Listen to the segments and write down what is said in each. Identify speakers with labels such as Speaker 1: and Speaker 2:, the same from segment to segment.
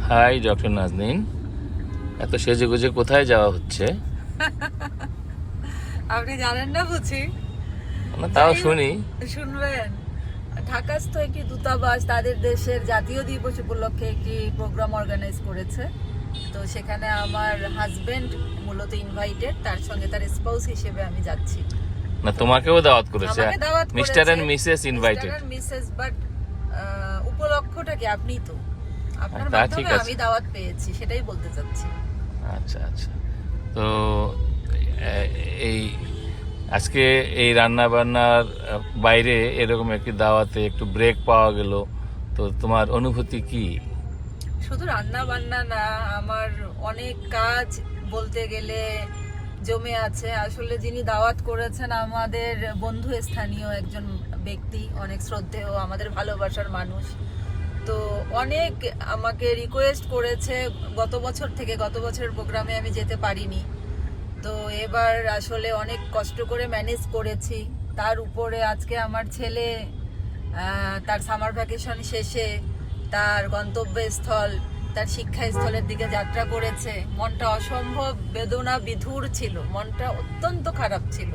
Speaker 1: High doctor Naznin, এত সেজে গুজে কোথায় যাওয়া হচ্ছে?
Speaker 2: আপনি জানেন না বুঝি?
Speaker 1: না তাও শুনি।
Speaker 2: শুনবেন, ঢাকাস্থ একটি দূতাবাস তাদের দেশের জাতীয় দিবস উপলক্ষে একটি প্রোগ্রাম অর্গানাইজ করেছে। তো সেখানে আমার হাজবেন্ড মূলত ইনভাইটেড, তার সঙ্গে তার স্পাউস হিসেবে আমি যাচ্ছি।
Speaker 1: না তোমাকেও দাওয়াত করেছে?
Speaker 2: আমাকে দাওয়াত করেছে,
Speaker 1: Mr and Mrs invited.
Speaker 2: Mr and Mrs, but উপলক্ষটা কি আপনি তো, আপনার
Speaker 1: তা ঠিক
Speaker 2: মাধ্যমে
Speaker 1: আছে।
Speaker 2: আমি দাওয়াত পেয়েছি, সেটাই বলতে চাচ্ছি।
Speaker 1: আচ্ছা আচ্ছা, তো এই আজকে এই রান্না বান্নার বাইরে এরকম একটি দাওয়াতে একটু ব্রেক পাওয়া গেল, তো তোমার অনুভূতি কি?
Speaker 2: শুধু রান্না বান্না না, আমার অনেক কাজ বলতে গেলে জমে আছে। আসলে যিনি দাওয়াত করেছেন আমাদের বন্ধু, স্থানীয় একজন ব্যক্তি, অনেক শ্রদ্ধেয়, আমাদের ভালোবাসার মানুষ। তো অনেক আমাকে রিকোয়েস্ট করেছে গত বছরের প্রোগ্রামে আমি যেতে পারিনি। তো এবার আসলে অনেক কষ্ট করে ম্যানেজ করেছি। তার উপরে আজকে আমার ছেলে তার সামার ভ্যাকেশন শেষে তার গন্তব্যস্থল, তার শিক্ষাস্থলের দিকে যাত্রা করেছে। মনটা অসম্ভব বেদনা বিধুর ছিল, মনটা অত্যন্ত খারাপ ছিল।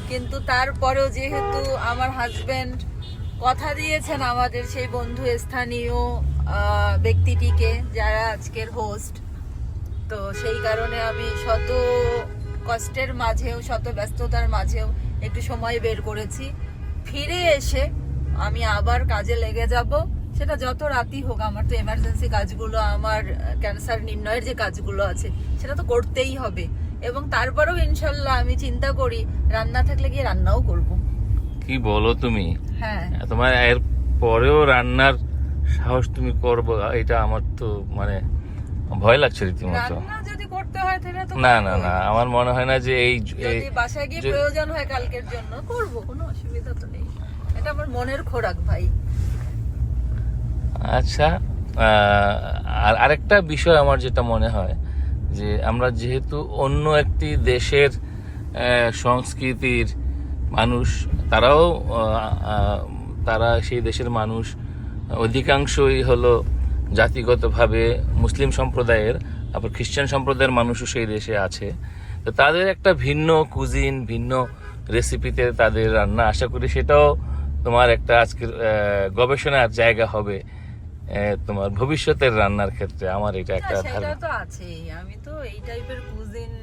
Speaker 2: কিন্তু তারপরেও যেহেতু আমার হাজবেন্ড কথা দিয়েছেন আমাদের সেই বন্ধু, স্থানীয় ব্যক্তিটিকে, যারা আজকের হোস্ট, তো সেই কারণে আমি শত কষ্টের মাঝেও, শত ব্যস্ততার মাঝেও একটু সময় বের করেছি। ফিরে এসে আমি আবার কাজে লেগে যাব, সেটা যত রাতই হোক। আমার তো এমার্জেন্সি কাজগুলো, আমার ক্যান্সার নির্ণয়ের যে কাজগুলো আছে, সেটা তো করতেই হবে। এবং তারপরেও ইনশাল্লাহ আমি চিন্তা করি রান্না থাকলে গিয়ে রান্নাও করব।
Speaker 1: কি বলো তুমি?
Speaker 2: হ্যাঁ,
Speaker 1: তোমার এর পরেও রান্নার সাহস তুমি করবো, এটা আমার তো মানে ভয় লাগছে রীতিমতো।
Speaker 2: রান্না যদি করতে হয় তাহলে তো
Speaker 1: না না না, আমার মনে হয় না যে এই
Speaker 2: যদি বাসায় গিয়ে প্রয়োজন হয় কালকের জন্য করব, কোনো অসুবিধা তো নেই। এটা আমার মনের খোরাক ভাই।
Speaker 1: আচ্ছা, আর আরেকটা বিষয় আমার যেটা মনে হয় যে আমরা যেহেতু অন্য একটি দেশের সংস্কৃতির মানুষ, তারা সেই দেশের মানুষ অধিকাংশই হলো জাতিগতভাবে মুসলিম সম্প্রদায়ের, আবার খ্রিস্টান সম্প্রদায়ের মানুষও সেই দেশে আছে। তো তাদের একটা ভিন্ন কুজিন, ভিন্ন রেসিপিতে তাদের রান্না, আশা করি সেটাও তোমার একটা আজকের গবেষণার জায়গা হবে তোমার ভবিষ্যতের রান্নার ক্ষেত্রে। আমার এটা একটা
Speaker 2: সেটা
Speaker 1: ধারণা।
Speaker 2: তো আছেই। আমি তো এই টাইপের কুজিন,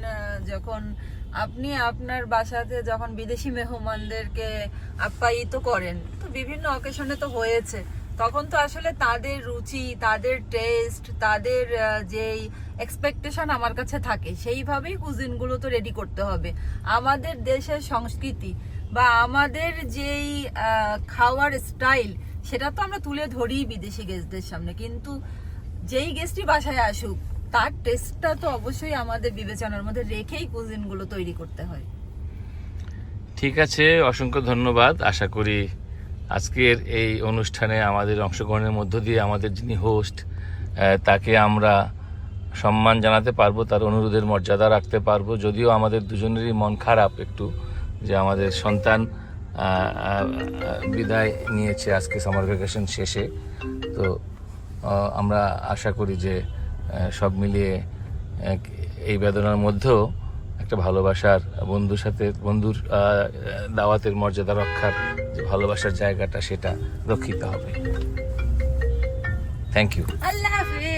Speaker 2: যখন আপনি আপনার বাসাতে যখন বিদেশি মেহমানদেরকে আপ্যায়িত করেন, তো বিভিন্ন অকেশনে তো হয়েছে, তখন তো আসলে তাদের রুচি, তাদের টেস্ট, তাদের যেই এক্সপেকটেশন আমার কাছে থাকে, সেইভাবেই কুজিনগুলো তো রেডি করতে হবে। আমাদের দেশের সংস্কৃতি বা আমাদের যেই খাওয়ার স্টাইল, সেটা তো আমরা তুলে ধরি বিদেশি গেস্টদের সামনে, কিন্তু যেই গেস্টই বাসায় আসুক তার টেস্টটা তো অবশ্যই আমাদের বিবেচনার মধ্যে রেখেই কুজিনগুলো তৈরি করতে হয়।
Speaker 1: ঠিক আছে, অসংখ্য ধন্যবাদ। আশা করি আজকের এই অনুষ্ঠানে আমাদের অংশগ্রহণের মধ্য দিয়ে আমাদের যিনি হোস্ট, তাকে আমরা সম্মান জানাতে পারবো, তার অনুরোধের মর্যাদা রাখতে পারবো। যদিও আমাদের দুজনেরই মন খারাপ একটু, যে আমাদের সন্তান বিদায় নিয়েছে আজকে সামার ভ্যাকেশন শেষে। তো আমরা আশা করি যে সব মিলিয়ে এই বেদনার মধ্যেও একটা ভালোবাসার, বন্ধুর দাওয়াতের মর্যাদা রক্ষার যে ভালোবাসার জায়গাটা, সেটা রক্ষিত হবে। Thank you.
Speaker 2: আল্লাহ হাফেজ।